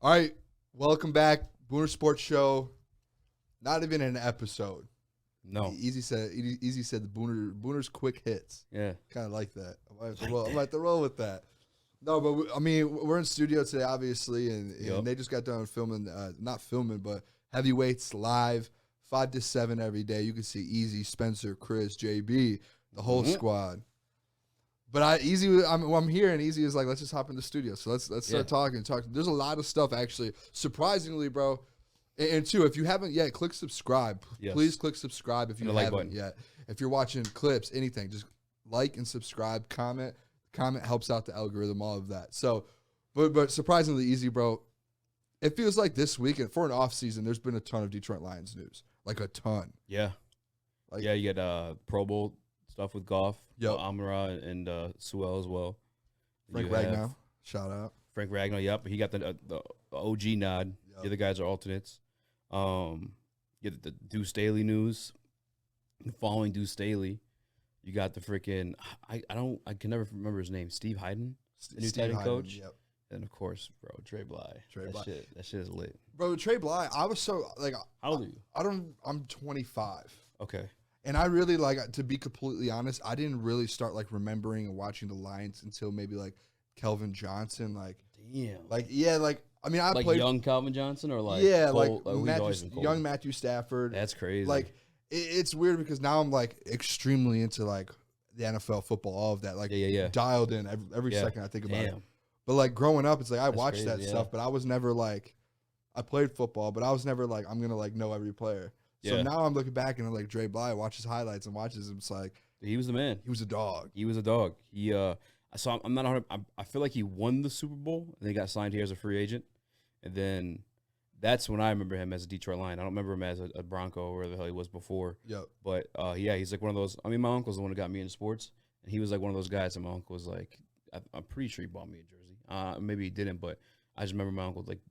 All right, welcome back, Booner Sports Show. Not even an episode. No. Easy said the Booner's quick hits. Yeah. Kind of like that. I'm about to roll with that. No, but we're in studio today, obviously, and they just got done filming, not filming, but heavyweights live, 5 to 7 every day. You can see Easy, Spencer, Chris, JB, the whole squad. But I'm here, and Easy is like, let's just hop in the studio. So let's start talking. There's a lot of stuff, actually. Surprisingly, bro. And two, if you haven't yet, click subscribe. Yes. Please click subscribe if you haven't button. yet. If you're watching clips, anything, just like and subscribe, comment. Comment helps out the algorithm, all of that. So, but surprisingly easy, bro. It feels like this weekend, for an off season, there's been a ton of Detroit Lions news. Like a ton. Yeah. Like, yeah, you get Pro Bowl stuff with Goff, Yep. Amara, and Sewell as well. Frank You have Ragnow, shout out. Frank Ragnow, yep. He got the OG nod. Yep. The other guys are alternates. You get the Deuce Staley news. Following Deuce Staley, you got the freaking I can never remember his name. Steve Hyden, the new tight end coach. Yep. And of course, bro, Trey Bly. That shit is lit. Bro, Trey Bly, I was so like, How old are you? I'm 25. Okay. And I really, like, to be completely honest, I didn't really start like remembering and watching the Lions until maybe like Kelvin Johnson. Like, Damn. I Like played young Calvin Johnson or like young Matthew Stafford. That's crazy. Like, it's weird because now I'm like extremely into like the NFL football, all of that. Like, dialed in every second I think about it. But like growing up, it's like I watched that stuff, but I was never like, I played football, but I was never like, I'm gonna like know every player. So now I'm looking back and I'm like, Dre Bly, watches highlights and watches him. It's like, he was the man. He was a dog. He was a dog. He I saw. I'm not. I feel like he won the Super Bowl and then he got signed here as a free agent, and then that's when I remember him as a Detroit Lion. I don't remember him as a Bronco or where the hell he was before. Yep. But he's like one of those. I mean, my uncle's the one who got me into sports, and he was like one of those guys. And my uncle was like, I'm pretty sure he bought me a jersey. Maybe he didn't, but I just remember my uncle like,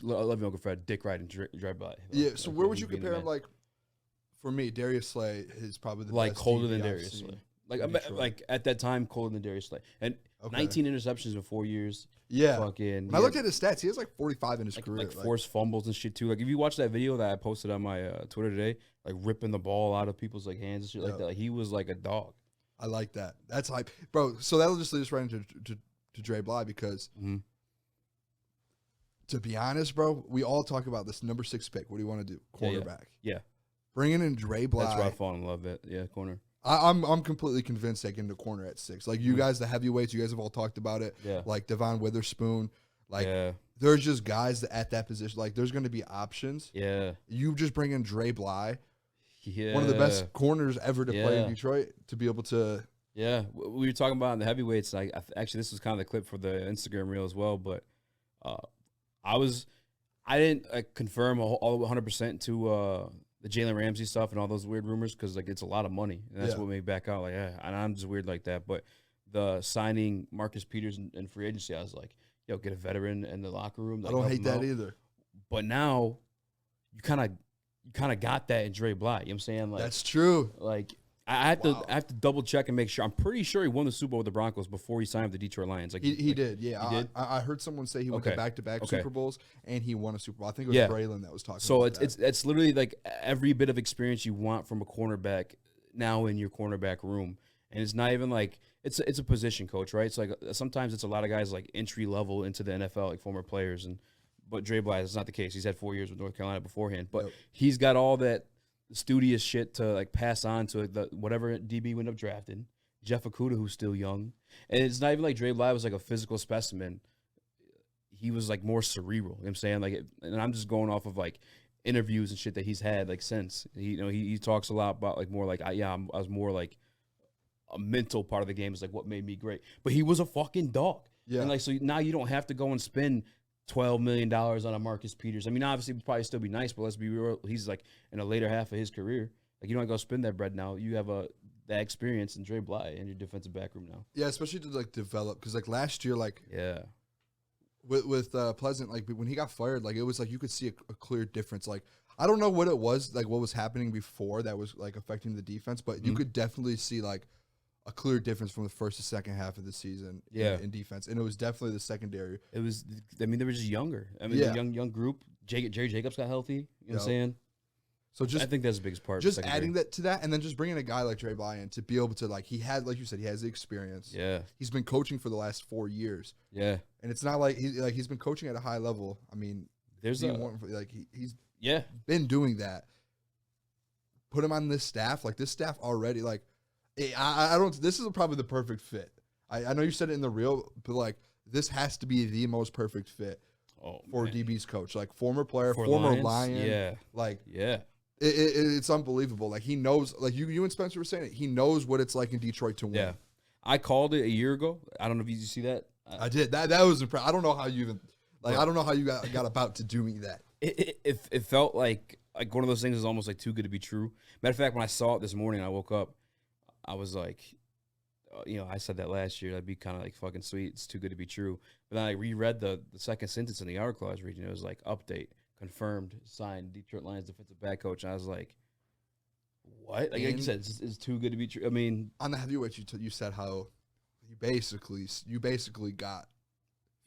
I love your Uncle Fred, dick riding, drive by. Yeah. So where would you compare him? Like, for me, Darius Slay is probably the like best colder DB than I've Darius seen Slay. in Detroit. Like at that time, colder than Darius Slay, and 19 interceptions in 4 years. Yeah. Fucking. When I looked at his stats, he has like 45 in his career. Like forced fumbles and shit too. Like if you watch that video that I posted on my Twitter today, like ripping the ball out of people's like hands and shit like that. Like, he was like a dog. I like that. That's hype, bro. So that'll just lead us right into to Dre Bly because. To be honest, bro, we all talk about this number 6 pick. What do you want to do? Cornerback. Yeah. Bringing in Dre Bly. That's where I fall in love with. Yeah, corner. I'm completely convinced they get into corner at 6. Like you guys, the heavyweights, you guys have all talked about it. Yeah. Like Devon Witherspoon. Like there's just guys that at that position. Like there's going to be options. Yeah. You just bring in Dre Bly. Yeah. One of the best corners ever to play in Detroit to be able to. Yeah. We were talking about in the heavyweights. Like actually, this was kind of the clip for the Instagram reel as well, but I didn't confirm all 100% to the Jalen Ramsey stuff and all those weird rumors because like it's a lot of money and that's what made me back out. Like and I'm just weird like that. But the signing Marcus Peters in free agency, I was like, yo, get a veteran in the locker room. Like, I don't hate that either. But now you kind of got that in Dre Bly. You know what I'm saying? Like that's true. Like. I have to double check and make sure. I'm pretty sure he won the Super Bowl with the Broncos before he signed with the Detroit Lions. Like he did, yeah. He did? I heard someone say he went to back-to-back Super Bowls and he won a Super Bowl. I think it was Braylon that was talking. So about it's literally like every bit of experience you want from a cornerback now in your cornerback room, and it's not even like it's a position coach, right? It's like sometimes it's a lot of guys like entry level into the NFL, like former players, but Dre Bly is not the case. He's had 4 years with North Carolina beforehand, but he's got all that studious shit to like pass on to whatever DB we end up drafting. Jeff Okudah, who's still young, and it's not even like Dre Bly was like a physical specimen. He was like more cerebral. You know what I'm saying? Like, and I'm just going off of like interviews and shit that he's had like since. He talks a lot about like more like I was more like a mental part of the game is like what made me great. But he was a fucking dog. Yeah. And like so now you don't have to go and spend $12 million on a Marcus Peters. I mean, obviously, it would probably still be nice, but let's be real. He's like in the later half of his career. Like, you don't go spend that bread now. You have that experience in Dre Bly in your defensive back room now. Yeah, especially to like develop because like last year, like with Pleasant, like when he got fired, like it was like you could see a clear difference. Like I don't know what it was, like what was happening before that was like affecting the defense, but you could definitely see like a clear difference from the first to second half of the season in defense. And it was definitely the secondary. It was, I mean, they were just younger. I mean, the young group. Jerry Jacobs got healthy. You know what I'm saying? So I think that's the biggest part. Just adding that to that, and then just bringing a guy like Dre Bryant to be able to, like, he had, like you said, he has the experience. Yeah. He's been coaching for the last 4 years. Yeah. And it's not like he's been coaching at a high level. I mean, he's been doing that. Put him on this staff, like this staff already, like I don't. This is probably the perfect fit. I know you said it in the reel, but like this has to be the most perfect fit for DB's coach, like former player, former Lion, it's unbelievable. Like he knows, like you and Spencer were saying it. He knows what it's like in Detroit to win. Yeah, I called it a year ago. I don't know if you see that. I did. That was impressive. I don't know how you even I don't know how you got about to doing that. It felt like one of those things is almost like too good to be true. Matter of fact, when I saw it this morning, I woke up, I was like, I said that last year. That'd be kind of like fucking sweet. It's too good to be true. But then I reread the second sentence in the article I was reading. It was like, update, confirmed, signed, Detroit Lions defensive back coach. And I was like, what? Like you said, it's too good to be true. I mean, on the heavyweights, you said how you basically got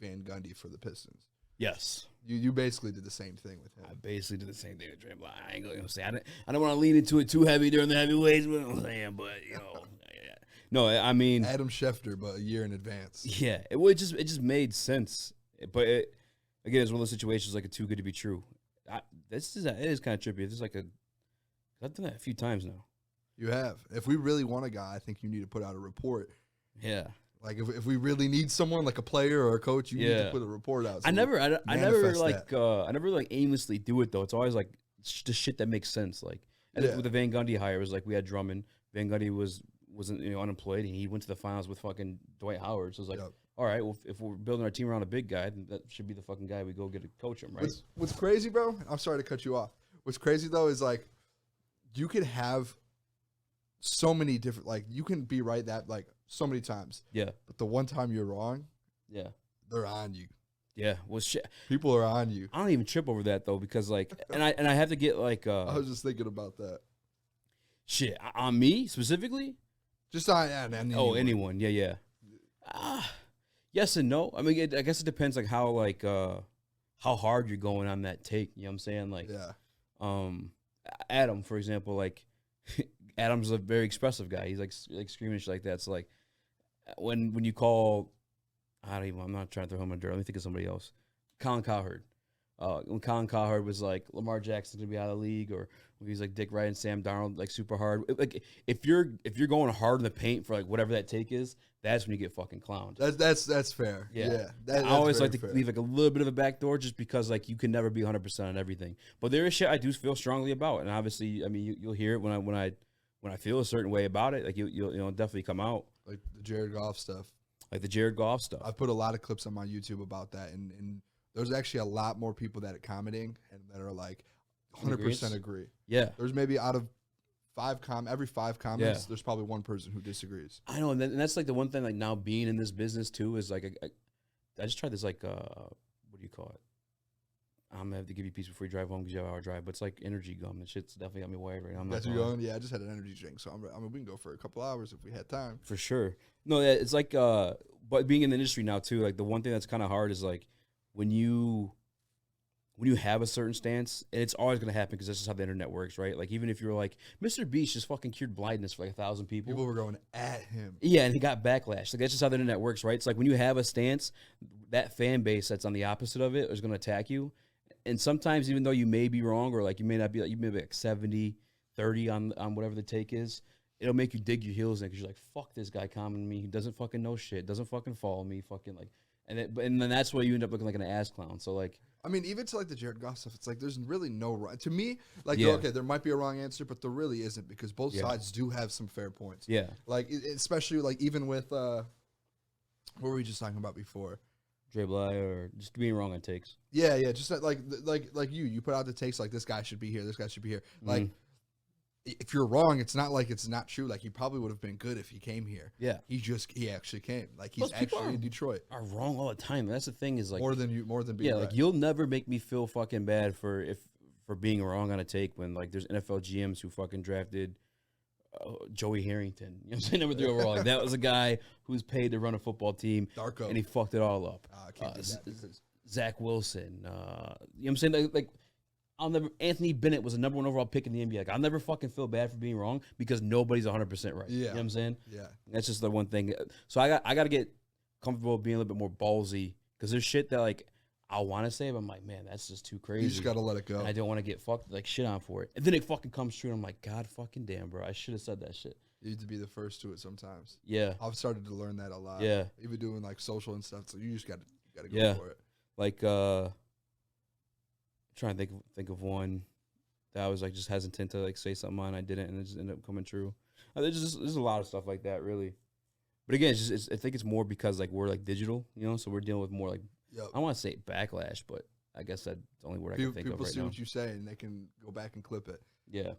Van Gundy for the Pistons. Yes. You basically did the same thing with him. I basically did the same thing with Dre. I ain't gonna say I don't want to lean into it too heavy during the heavyweights, but no, I mean Adam Schefter, but a year in advance. Yeah, it just made sense. But again, it's one of those situations like a too good to be true. It is kind of trippy. It's like I've done that a few times now. You have. If we really want a guy, I think you need to put out a report. Yeah. Like if we really need someone like a player or a coach, you need to put a report out. So I never aimlessly do it though. It's always like the shit that makes sense. Like with the Van Gundy hire, it was like we had Drummond. Van Gundy wasn't unemployed, and he went to the finals with fucking Dwight Howard. So it's like, all right, well if we're building our team around a big guy, then that should be the fucking guy we go get to coach him, right? What's crazy, bro? I'm sorry to cut you off. What's crazy though is like you could have so many different, like you can be right that like so many times. Yeah. But the one time you're wrong, they're on you. Yeah. Well, shit. People are on you. I don't even trip over that though, because like, and I have to get like. I was just thinking about that. Shit, on me specifically? Just on anyone. Oh, anyone. Yeah. Yes and no. I mean, I guess it depends like how hard you're going on that take. You know what I'm saying? Like, Adam, for example, like. Adam's a very expressive guy. He's like screaming shit like that. So like when you call, I'm not trying to throw him under dirt. Let me think of somebody else. Colin Cowherd. When Colin Cowherd was like Lamar Jackson's gonna be out of the league, or when he's like Dick Wright and Sam Darnold like super hard. Like if you're going hard in the paint for like whatever that take is, that's when you get fucking clowned. That's fair. Yeah. I always like to leave like a little bit of a back door just because like you can never be 100% on everything. But there is shit I do feel strongly about, and obviously, I mean, you'll hear it when I feel a certain way about it. Like you'll definitely come out. Like the Jared Goff stuff. I've put a lot of clips on my YouTube about that, and there's actually a lot more people that are commenting and that are like 100% agree. Yeah. There's maybe out of every 5 comments, there's probably one person who disagrees. I know, and that's like the one thing like now being in this business too is like I just tried this like what do you call it? I'm gonna have to give you a piece before you drive home because you have an hour drive, but it's like energy gum. That shit's definitely got me wired right now. That's you going? Yeah, I just had an energy drink, so I mean we can go for a couple hours if we had time. For sure. No, it's like but being in the industry now too, like the one thing that's kind of hard is like when you have a certain stance, and it's always gonna happen because that's just how the internet works, right? Like even if you're like Mr. Beast just fucking cured blindness for like 1,000 people. People were going at him. Yeah, and he got backlash. Like that's just how the internet works, right? It's like when you have a stance, that fan base that's on the opposite of it is gonna attack you. And sometimes, even though you may be wrong, or like you may not be, like you may be like 70-30 on whatever the take is, it'll make you dig your heels in because you're like, fuck this guy commenting me. He doesn't fucking know shit. Doesn't fucking follow me. Fucking like, and then that's why you end up looking like an ass clown. So like, I mean, even to like the Jared Goff stuff, it's like there's really no wrong. To me, like okay, there might be a wrong answer, but there really isn't because both sides do have some fair points. Yeah, like especially like even with what were we just talking about before? Dre Bly or just being wrong on takes. Yeah, just like you put out the takes like this guy should be here, this guy should be here. Like if you're wrong, it's not like it's not true. Like he probably would have been good if he came here. Yeah, he actually came. Like he's actually in Detroit. Are wrong all the time. That's the thing is like more than being right. Like you'll never make me feel fucking bad for being wrong on a take when like there's NFL GMs who fucking drafted Joey Harrington. You know what I'm saying? Number 3 overall. Like, that was a guy who's paid to run a football team, Darko. and he fucked it all up. I can't do that. Zach Wilson. You know what I'm saying? Like I'll never. Anthony Bennett was a number 1 overall pick in the NBA. Like, I'll never fucking feel bad for being wrong because nobody's 100% right. Yeah. You know what I'm saying? Yeah. That's just the one thing. So I got to get comfortable being a little bit more ballsy because there's shit that like I want to say, but I'm like, man, that's just too crazy. You just got to let it go. And I don't want to get fucked like shit on for it. And then it fucking comes true. And I'm like, God fucking damn, bro. I should have said that shit. You need to be the first to it sometimes. Yeah. I've started to learn that a lot. Yeah. Even doing like social and stuff. So you just got to go for it. Like, trying to think of one that I was like just hesitant to like say something on. I didn't, and it just ended up coming true. There's a lot of stuff like that, really. But again, I think it's more because like we're like digital, you know, so we're dealing with more like I don't want to say backlash, but I guess that's the only word I can think of right now. People see what you say and they can go back and clip it. Yeah.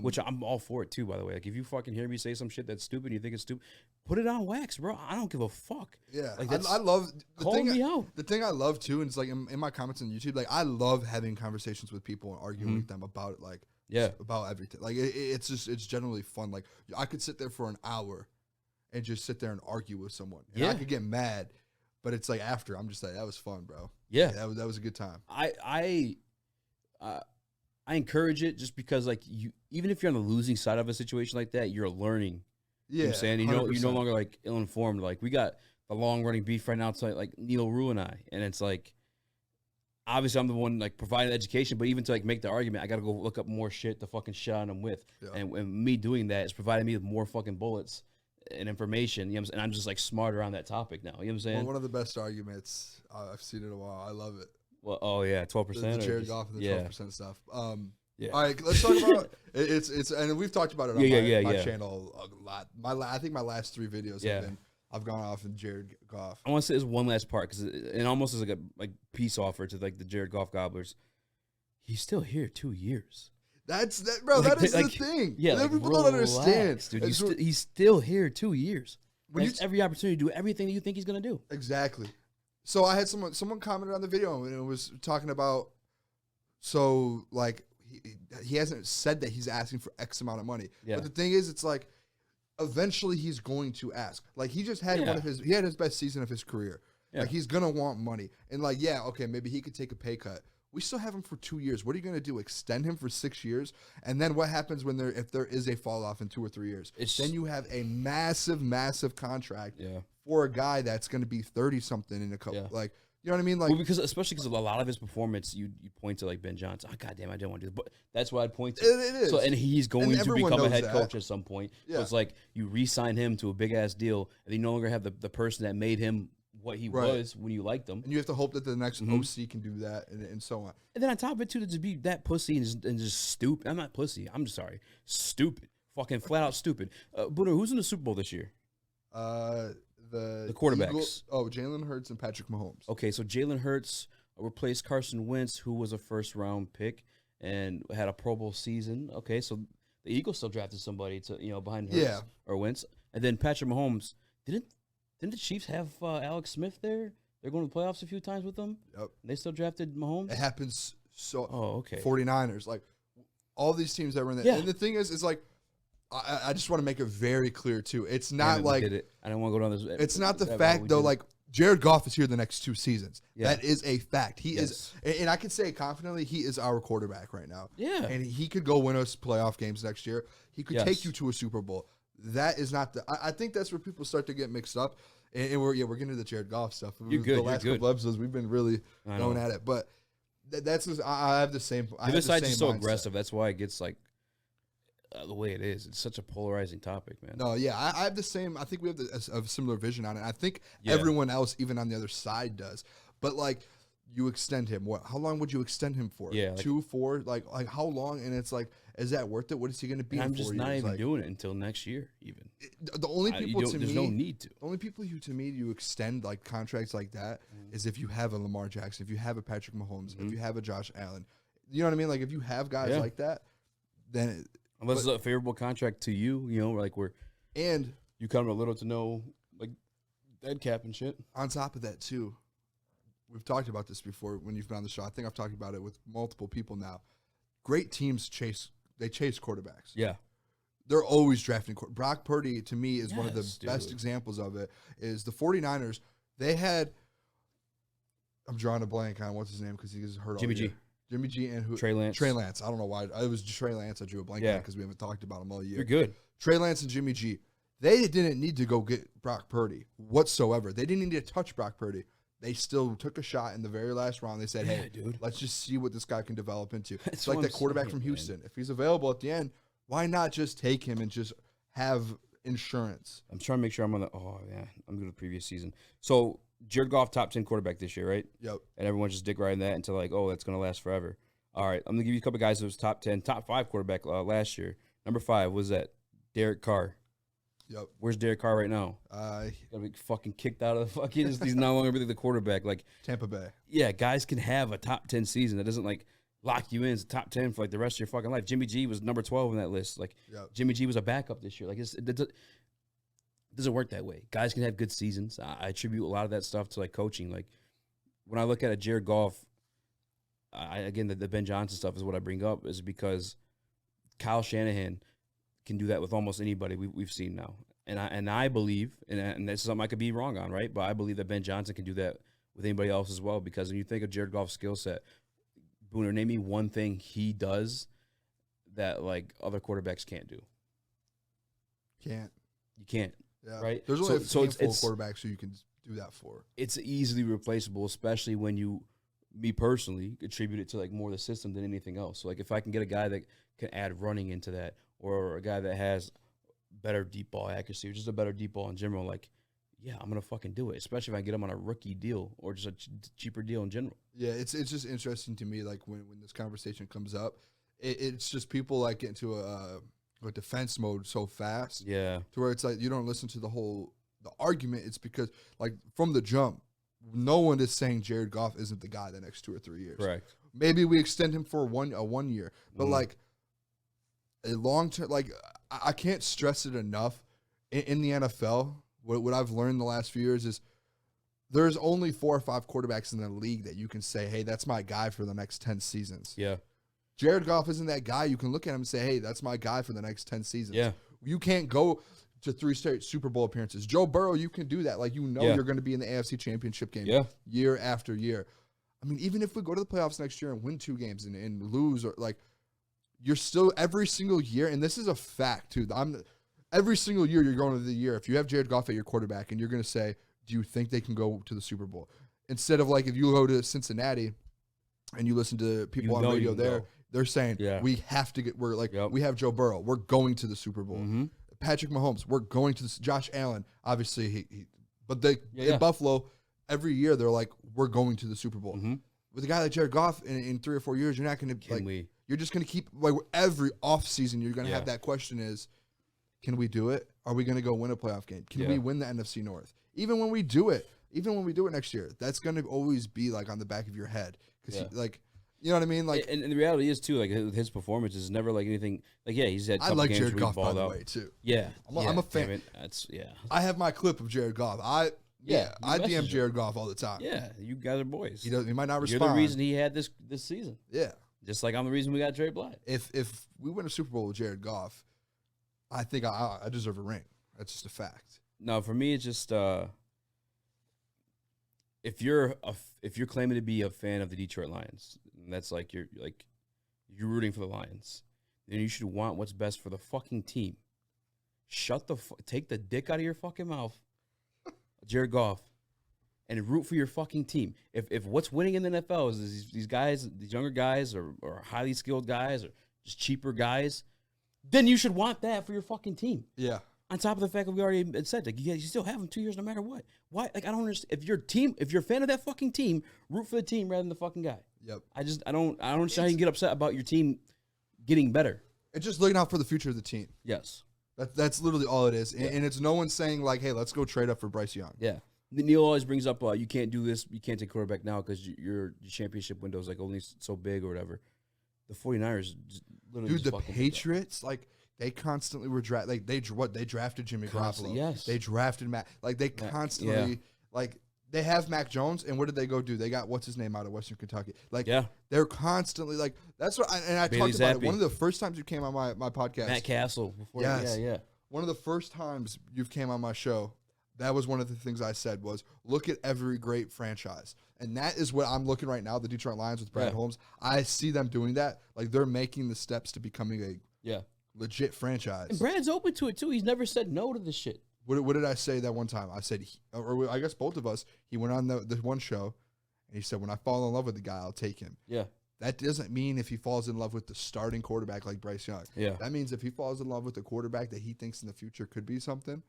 Which I'm all for it too, by the way. Like if you fucking hear me say some shit that's stupid, and you think it's stupid, put it on wax, bro. I don't give a fuck. Yeah, like I love calling me out. The thing I love too, and it's like in my comments on YouTube, like I love having conversations with people and arguing with them about it, like about everything. Like it's generally fun. Like I could sit there for an hour and just sit there and argue with someone, and I could get mad, but it's like after I'm just like that was fun, bro. Yeah, that was a good time. I encourage it just because like you, even if you're on the losing side of a situation like that, you're learning. Yeah, you know what I'm saying? You're no longer like ill-informed. Like we got the long running beef right now to like Neil Rue and I, and it's like obviously I'm the one like providing education, but even to like make the argument, I got to go look up more shit to fucking shit on them with, and me doing that is providing me with more fucking bullets and information. You know what I'm saying? And I'm just like smarter on that topic now. You know what I'm saying? Well, one of the best arguments I've seen in a while. I love it. Well, oh yeah, 12%. The Jared Goff and the 12% stuff. Yeah. All right, let's talk about it's and we've talked about it on my channel a lot. I think my last 3 videos I've gone off in Jared Goff. I want to say this one last part because it almost is like a peace offer to like the Jared Goff gobblers. He's still here 2 years. That's that, bro. That is the thing. Yeah, like, people don't understand, dude. He's still here 2 years. When he has every opportunity to do everything that you think he's gonna do. Exactly. So I had someone commented on the video and it was talking about like he hasn't said that he's asking for X amount of money. Yeah. But the thing is, it's like eventually he's going to ask. Like he just had he had his best season of his career. Yeah. Like he's gonna want money. And like, okay, maybe he could take a pay cut. We still have him for 2 years. What are you gonna do? Extend him for 6 years? And then what happens if there is a fall off in 2 or 3 years? Then you have a massive contract for a guy that's gonna be 30 something in a couple like you know what I mean? Like, especially because a lot of his performance, you point to like Ben Johnson. Oh, goddamn, I didn't want to do this, but that's what I'd point to. It is. So, and he's going to become a head coach at some point. Yeah. So it's like you re-sign him to a big ass deal, and you no longer have the person that made him what he was when you liked him. And you have to hope that the next OC can do that, and so on. And then on top of it too, to just be that pussy and just stupid. I'm not pussy. I'm just sorry, stupid, fucking flat out stupid. Booner, who's in the Super Bowl this year? The quarterbacks. Jalen Hurts and Patrick Mahomes. Okay, so Jalen Hurts replaced Carson Wentz, who was a first-round pick and had a Pro Bowl season. Okay, so the Eagles still drafted somebody to behind Hurts or Wentz, and then Patrick Mahomes. Didn't the Chiefs have Alex Smith there? They're going to the playoffs a few times with them. Yep. They still drafted Mahomes. It happens so. Oh, okay. 49ers, like all these teams that were in there. Yeah. And the thing is like. I just want to make it very clear too. It's not like I don't want to go down this. It's not the fact though. Like Jared Goff is here the next 2 seasons. Yeah. That is a fact. He is, and I can say confidently, he is our quarterback right now. Yeah, and he could go win us playoff games next year. He could take you to a Super Bowl. That is not the. I think that's where people start to get mixed up. And we're getting to the Jared Goff stuff. You're good. The last couple episodes we've been really going at it, but that's just, I have the same. This side's just so aggressive. That's why it gets like. The way it is, it's such a polarizing topic, man. No, yeah, I have the same. I think we have a similar vision on it. I think everyone else, even on the other side, does. But like, you extend him. What? How long would you extend him for? Yeah, 2, 4, like how long? And it's like, is that worth it? What is he going to be? And I'm just not even doing it until next year. Even the only people to me, there's no need to. The only people to me you extend like contracts like that is if you have a Lamar Jackson, if you have a Patrick Mahomes, if you have a Josh Allen. You know what I mean? Like if you have guys like that, then. Unless it's a favorable contract to you, like and you come to little to no like dead cap and shit. On top of that too, we've talked about this before when you've been on the show. I think I've talked about it with multiple people now. Great teams chase quarterbacks. Yeah. they're always drafting. Brock Purdy, to me, is one of the best dude. examples of it, is the 49ers. They had, I'm drawing a blank on what's his name because he's hurt all Jimmy year. G. Jimmy G and who? Trey Lance. Trey Lance. I don't know why. It was Trey Lance I drew a blank on because we haven't talked about him all year. You're good. Trey Lance and Jimmy G. They didn't need to go get Brock Purdy whatsoever. They didn't need to touch Brock Purdy. They still took a shot in the very last round. They said, hey, dude, let's just see what this guy can develop into. It's like that quarterback from Houston. Man. If he's available at the end, why not just take him and just have insurance? I'm trying to make sure I'm on the – oh, yeah. I'm good with the previous season. So, Jared Goff, top 10 quarterback this year, right? Yep. And everyone's just dick riding that until like, oh, that's going to last forever. All right. I'm going to give you a couple guys that was top 10, top 5 quarterback last year. Number 5 was that Derek Carr. Yep. Where's Derek Carr right now? Gotta be fucking kicked out of the fucking. He's no longer really the quarterback. Like Tampa Bay. Yeah, guys can have a top 10 season that doesn't like lock you in as a top 10 for like the rest of your fucking life. Jimmy G was number 12 in that list. Like Jimmy G was a backup this year. Like it doesn't work that way. Guys can have good seasons. I attribute a lot of that stuff to like coaching. Like when I look at a Jared Goff, again the Ben Johnson stuff is what I bring up is because Kyle Shanahan can do that with almost anybody we've seen now. And I believe, and this is something I could be wrong on, right? But I believe that Ben Johnson can do that with anybody else as well because when you think of Jared Goff's skill set, Booner, name me one thing he does that, like, other quarterbacks can't do. Can't. You can't, right? There's only a handful of quarterbacks who you can do that for. It's easily replaceable, especially when you, me personally, attribute it to, like, more the system than anything else. So, like, if I can get a guy that can add running into that or a guy that has better deep ball accuracy or just a better deep ball in general, like, yeah, I'm going to fucking do it, especially if I get him on a rookie deal or just a cheaper deal in general. Yeah, it's just interesting to me, like, when this conversation comes up, it's just people, like, get into a defense mode so fast. Yeah. To where it's like you don't listen to the argument. It's because, like, from the jump, no one is saying Jared Goff isn't the guy the next 2 or 3 years. Correct. Maybe we extend him for a 1 year. But, like, a long-term, like, I can't stress it enough. In the NFL, what I've learned the last few years is there's only 4 or 5 quarterbacks in the league that you can say, hey, that's my guy for the next 10 seasons. Yeah. Jared Goff isn't that guy. You can look at him and say, hey, that's my guy for the next 10 seasons. Yeah. You can't go to 3 straight Super Bowl appearances. Joe Burrow, you can do that. Like, you know you're going to be in the AFC Championship game year after year. I mean, even if we go to the playoffs next year and win 2 games and lose, or like, you're still every single year, and this is a fact, too. Every single year you're going to the year, if you have Jared Goff at your quarterback and you're going to say, do you think they can go to the Super Bowl? Instead of, like, if you go to Cincinnati and you listen to people on radio there, they're saying, we have to get, we have Joe Burrow. We're going to the Super Bowl. Mm-hmm. Patrick Mahomes, we're going to Josh Allen. Obviously, in Buffalo, every year they're like, we're going to the Super Bowl. Mm-hmm. With a guy like Jared Goff, in 3 or 4 years, you're not going to, you're just going to keep, like, every offseason, you're going to have that question is, can we do it? Are we going to go win a playoff game? Can we win the NFC North? Even when we do it next year, that's going to always be, like, on the back of your head. Because, like, you know what I mean? Like, and the reality is, too, like, his performance is never, like, anything. Like, yeah, he's had a couple games Jared where Goff, by the way, too. Yeah. I'm a fan. I have my clip of Jared Goff. I DM Jared Goff all the time. Yeah, you guys are boys. He might not respond. You're the reason he had this season. Yeah. Just like I'm the reason we got Trey Blythe. If we win a Super Bowl with Jared Goff, I think I deserve a ring. That's just a fact. No, for me, it's just if you're claiming to be a fan of the Detroit Lions, and that's like you're rooting for the Lions, then you should want what's best for the fucking team. Take the dick out of your fucking mouth, Jared Goff, and root for your fucking team. If what's winning in the NFL is these guys, these younger guys, or highly skilled guys, or just cheaper guys, then you should want that for your fucking team. Yeah. On top of the fact that we already said, like, you still have them 2 years no matter what. Why? Like, I don't understand. If you're a fan of that fucking team, root for the team rather than the fucking guy. Yep. I don't understand how you can get upset about your team getting better. It's just looking out for the future of the team. Yes. That's literally all it is. And it's no one saying, like, hey, let's go trade up for Bryce Young. Yeah. Neil always brings up, you can't do this, you can't take quarterback now because your championship window is, like, only so big or whatever. The 49ers literally the Patriots, like, they constantly were they drafted Jimmy Garoppolo. Yes. They drafted Matt. Like, they constantly, like, they have Mac Jones, and what did they go do? They got what's his name out of Western Kentucky. Like, they're constantly like that's what. I Bailey talked about Zappi. it. One of the first times you came on my podcast, Matt Castle. Before, yes, yeah. One of the first times you've came on my show, that was one of the things I said was look at every great franchise, and that is what I'm looking right now. The Detroit Lions with Brad Holmes, I see them doing that. Like they're making the steps to becoming a legit franchise. And Brad's open to it too. He's never said no to this shit. What did I say that one time? I said, or I guess both of us, he went on the one show, and he said, when I fall in love with the guy, I'll take him. Yeah. That doesn't mean if he falls in love with the starting quarterback like Bryce Young. Yeah. That means if he falls in love with a quarterback that he thinks in the future could be something.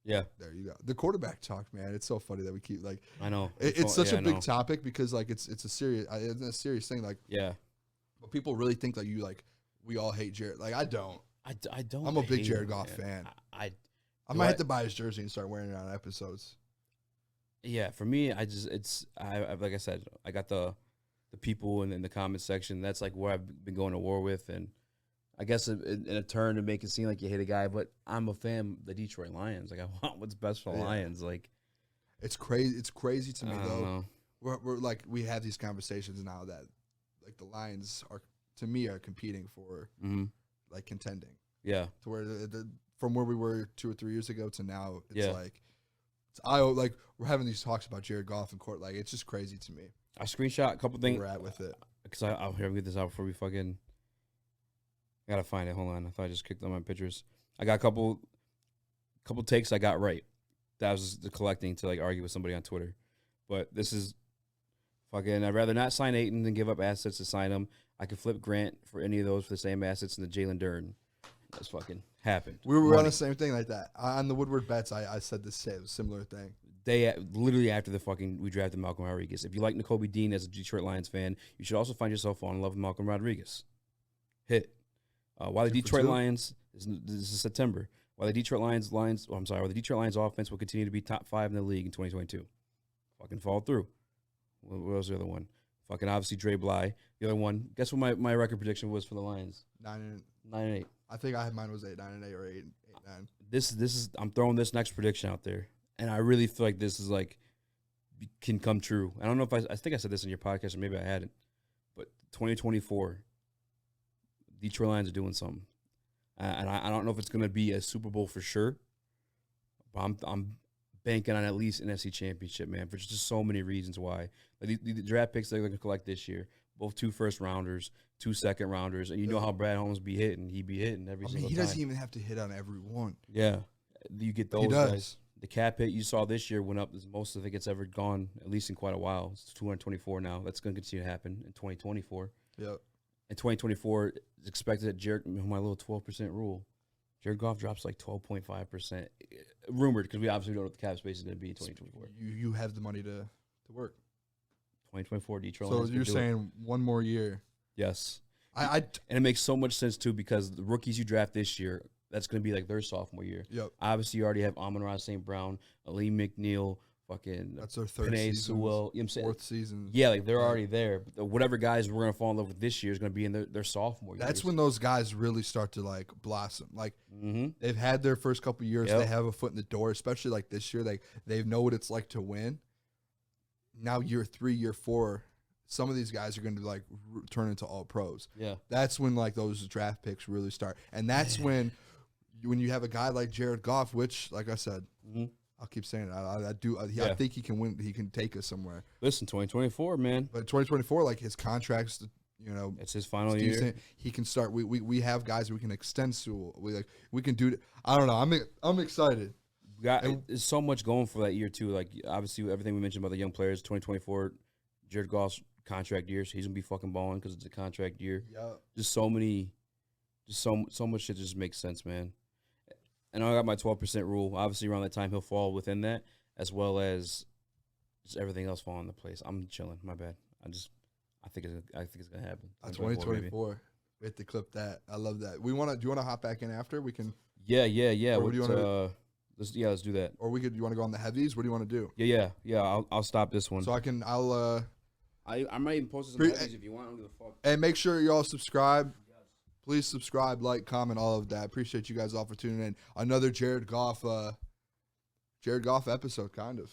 Yeah. There you go. The quarterback talk, man. It's so funny that we keep like. I know. It's such a big topic because like it's a serious thing. Like but people really think like we all hate Jared. Like I don't. I don't. I'm a big Jared Goff fan. I might have to buy his jersey and start wearing it on episodes. Yeah, for me, I like I said, I got the people in the comment section. That's like where I've been going to war with, and I guess in a turn to make it seem like you hate a guy, but I'm a fan of the Detroit Lions. Like I want what's best for the Lions. Like it's crazy. It's crazy to me though. Know. We're like we have these conversations now that like the Lions are to me are competing for like contending. Yeah, to where from where we were 2 or 3 years ago to now, it's like we're having these talks about Jared Goff in court. Like it's just crazy to me. I screenshot a couple things. We're at with it because I'll here get this out before we fucking. I gotta find it. Hold on. I thought I just clicked on my pictures. I got a couple takes I got right. That was the collecting to like argue with somebody on Twitter. But this is fucking. I'd rather not sign Ayton than give up assets to sign him. I could flip Grant for any of those for the same assets in the Jalen Dern. That's fucking happened. We were on the same thing like that. On the Woodward bets, I said the same similar thing. They literally after we drafted Malcolm Rodriguez. If you like Nakobe Dean as a Detroit Lions fan, you should also find yourself falling in love with Malcolm Rodriguez. Hit. While the Detroit Lions, this is September. While the Detroit Lions offense will continue to be top 5 in the league in 2022. Fucking fall through. What was the other one? Fucking obviously Dre Bly. The other one. Guess what my record prediction was for the Lions? 9-8. I think mine was 8-9 or 8-9. This is I'm throwing this next prediction out there, and I really feel like this is like can come true. I don't know if I think I said this in your podcast or maybe I hadn't, but 2024, Detroit Lions are doing something, and I don't know if it's going to be a Super Bowl for sure, but I'm banking on at least an NFC Championship, man, for just so many reasons why. Like the draft picks they're going to collect this year. Both 2 first-rounders, 2 second-rounders, and you know how Brad Holmes be hitting. He be hitting every single time. He doesn't even have to hit on every one. Yeah. You get those guys. The cap hit you saw this year went up as most of it gets ever gone, at least in quite a while. It's 224 now. That's going to continue to happen in 2024. Yep. In 2024, it's expected that my little 12% rule, Jared Goff drops like 12.5%. Rumored, because we obviously don't know what the cap space is going to be in 2024. You have the money to work. 2024 Detroit. So you're saying one more year? Yes. And it makes so much sense too because the rookies you draft this year, that's going to be like their sophomore year. Yep. Obviously, you already have Amon-Ra St. Brown, Aleem McNeil, fucking. That's their third Penei season. Sewell, you know what I'm saying? 4th season. Yeah, like they're already there. But whatever guys we're going to fall in love with this year is going to be in their sophomore year. That's when those guys really start to like blossom. Like they've had their first couple of years, they have a foot in the door. Especially like this year, they know what it's like to win. Now year 3, year 4. Some of these guys are going to like turn into all pros. Yeah, that's when like those draft picks really start, and that's when you have a guy like Jared Goff, which, like I said, I'll keep saying it. I think he can win. He can take us somewhere. Listen, 2024, man. But 2024, like his contracts, it's his final year. He can start. We have guys we can extend to. We can do. I don't know. I'm excited. There's so much going for that year too. Like obviously everything we mentioned about the young players. 2024, Jared Goff's contract year, so he's gonna be fucking balling because it's a contract year. Yeah, just so much shit just makes sense, man. And I got my 12% rule. Obviously, around that time he'll fall within that, as well as just everything else fall into place. I'm chilling. My bad. I think it's gonna happen. 2024. We have to clip that. I love that. Do you want to hop back in after we can? Yeah. What do you want to? Let's do that. Or you want to go on the heavies? What do you want to do? Yeah. I'll stop this one. So I might even post some heavies if you want. I don't give a fuck. And make sure you all subscribe. Please subscribe, like, comment, all of that. Appreciate you guys all for tuning in. Another Jared Goff episode, kind of.